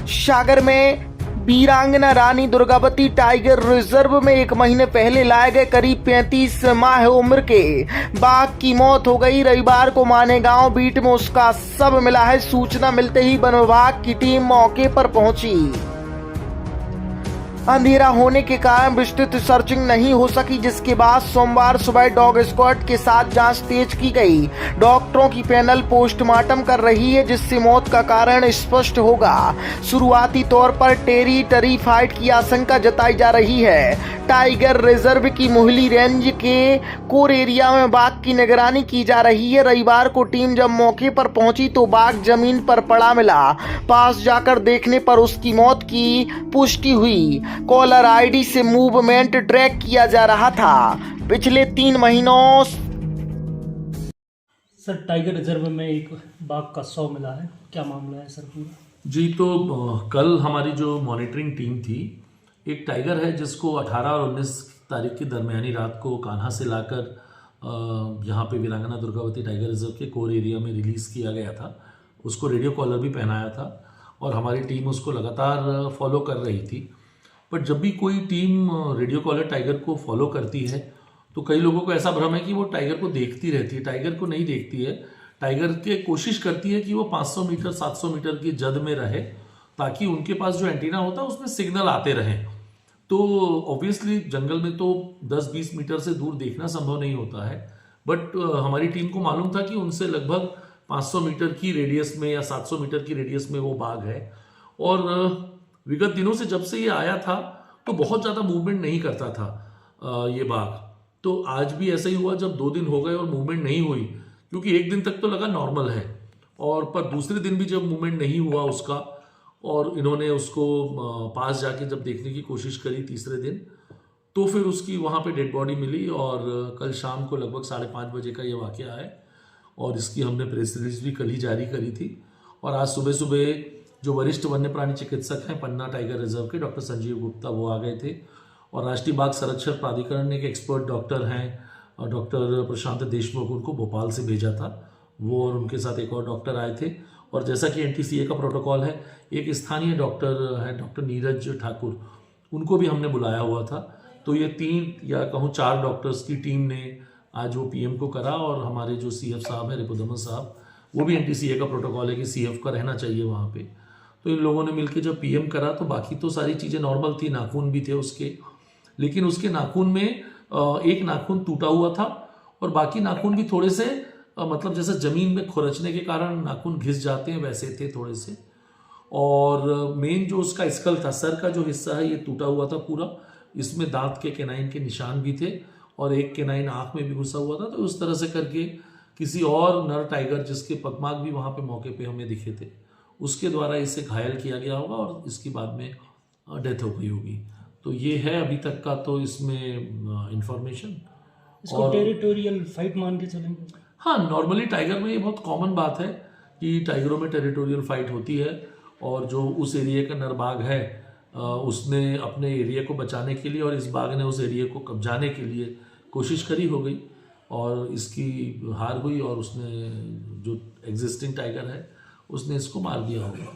सागर में वीरांगना Rani Durgavati tiger reserve में 1 महीने पहले लाए गए करीब 35 माह उम्र के बाघ की मौत हो गई। रविवार को मानेगांव बीट में उसका शव मिला है। सूचना मिलते ही वन विभाग की टीम मौके पर पहुंची। अंधेरा होने के कारण विस्तृत सर्चिंग नहीं हो सकी, जिसके बाद सोमवार सुबह डॉग स्क्वाड के साथ जांच तेज की गई। डॉक्टरों की पैनल पोस्टमार्टम कर रही है, जिससे मौत का कारण स्पष्ट होगा। शुरुआती तौर पर टेरिटरी फाइट की आशंका जताई जा रही है। टाइगर रिजर्व की मोहली रेंज के कोर एरिया में बाघ की निगरानी की जा रही है। रविवार को टीम जब मौके पर पहुंची तो बाघ जमीन पर पड़ा मिला। पास जाकर देखने पर उसकी मौत की पुष्टि हुई। कॉलर आईडी से मूवमेंट ट्रैक किया जा रहा था। पिछले 3 महीनों सर टाइगर रिजर्व में एक बाघ का शव मिला है, क्या मामला है सर पूरा? जी, तो कल हमारी जो मॉनिटरिंग टीम थी, एक टाइगर है जिसको 18 और 19 तारीख की दरमियानी रात को कान्हा से लाकर यहाँ पे वीरांगना दुर्गावती टाइगर रिजर्व के कोर एरिया में रिलीज़ किया गया था। उसको रेडियो कॉलर भी पहनाया था और हमारी टीम उसको लगातार फॉलो कर रही थी। बट जब भी कोई टीम रेडियो कॉलर टाइगर को फॉलो करती है तो कई लोगों को ऐसा भ्रम है कि वो टाइगर को देखती रहती है। टाइगर को नहीं देखती है। टाइगर के कोशिश करती है कि वो 500 मीटर 700 मीटर की जद में रहे, ताकि उनके पास जो एंटीना होता है उसमें सिग्नल आते रहें। तो ऑब्वियसली जंगल में तो 10-20 मीटर से दूर देखना संभव नहीं होता है। बट हमारी टीम को मालूम था कि उनसे लगभग 500 मीटर की रेडियस में या 700 मीटर की रेडियस में वो बाघ है। और विगत दिनों से जब से ये आया था तो बहुत ज़्यादा मूवमेंट नहीं करता था ये बाघ। तो आज भी ऐसा ही हुआ जब 2 दिन हो गए और मूवमेंट नहीं हुई, क्योंकि 1 दिन तक तो लगा नॉर्मल है, और पर दूसरे दिन भी जब मूवमेंट नहीं हुआ उसका और इन्होंने उसको पास जाके जब देखने की कोशिश करी तीसरे दिन, तो फिर उसकी वहाँ पे डेड बॉडी मिली। और कल शाम को लगभग 5:30 बजे का ये वाक़या है और इसकी हमने प्रेस रिलीज भी कल ही जारी करी थी। और आज सुबह सुबह जो वरिष्ठ वन्य प्राणी चिकित्सक हैं पन्ना टाइगर रिजर्व के, डॉक्टर संजीव गुप्ता, वो आ गए थे। और राष्ट्रीय बाघ संरक्षण प्राधिकरण ने एक एक्सपर्ट डॉक्टर हैं डॉक्टर प्रशांत देशमुख, उनको भोपाल से भेजा था। वो और उनके साथ एक और डॉक्टर आए थे। और जैसा कि NTCA का प्रोटोकॉल है, एक स्थानीय डॉक्टर है डॉक्टर नीरज ठाकुर, उनको भी हमने बुलाया हुआ था। तो ये 3 या कहूँ 4 डॉक्टर्स की टीम ने आज वो PM को करा। और हमारे जो CF साहब हैं रिपुदमन साहब, वो भी NTCA का प्रोटोकॉल है कि CF का रहना चाहिए वहाँ पे। तो इन लोगों ने मिलकर जब PM करा तो बाकी तो सारी चीज़ें नॉर्मल थी। नाखून भी थे उसके, लेकिन उसके नाखून में एक नाखून टूटा हुआ था और बाकी नाखून भी थोड़े से मतलब जैसे ज़मीन में खुरचने के कारण नाखून घिस जाते हैं वैसे थे थोड़े से। और मेन जो उसका स्कल था, सर का जो हिस्सा है, ये टूटा हुआ था पूरा। इसमें दांत के केनाइन के निशान भी थे और एक केनाइन आँख में भी घुसा हुआ था। तो उस तरह से करके किसी और नर टाइगर जिसके पगमार्क भी वहाँ पे मौके पे हमें दिखे थे, उसके द्वारा इसे घायल किया गया होगा और इसकी बाद में डेथ हो गई होगी। तो ये है अभी तक का तो इसमें इंफॉर्मेशन। इसको टेरिटोरियल फाइट मान के चलेंगे? हाँ, नॉर्मली टाइगर में ये बहुत कॉमन बात है कि टाइगरों में टेरिटोरियल फाइट होती है। और जो उस एरिया का नर बाघ है उसने अपने एरिया को बचाने के लिए और इस बाघ ने उस एरिया को कब्जाने के लिए कोशिश करी हो गई और इसकी हार हुई और उसने जो एग्जिस्टिंग टाइगर है उसने इसको मार दिया होगा।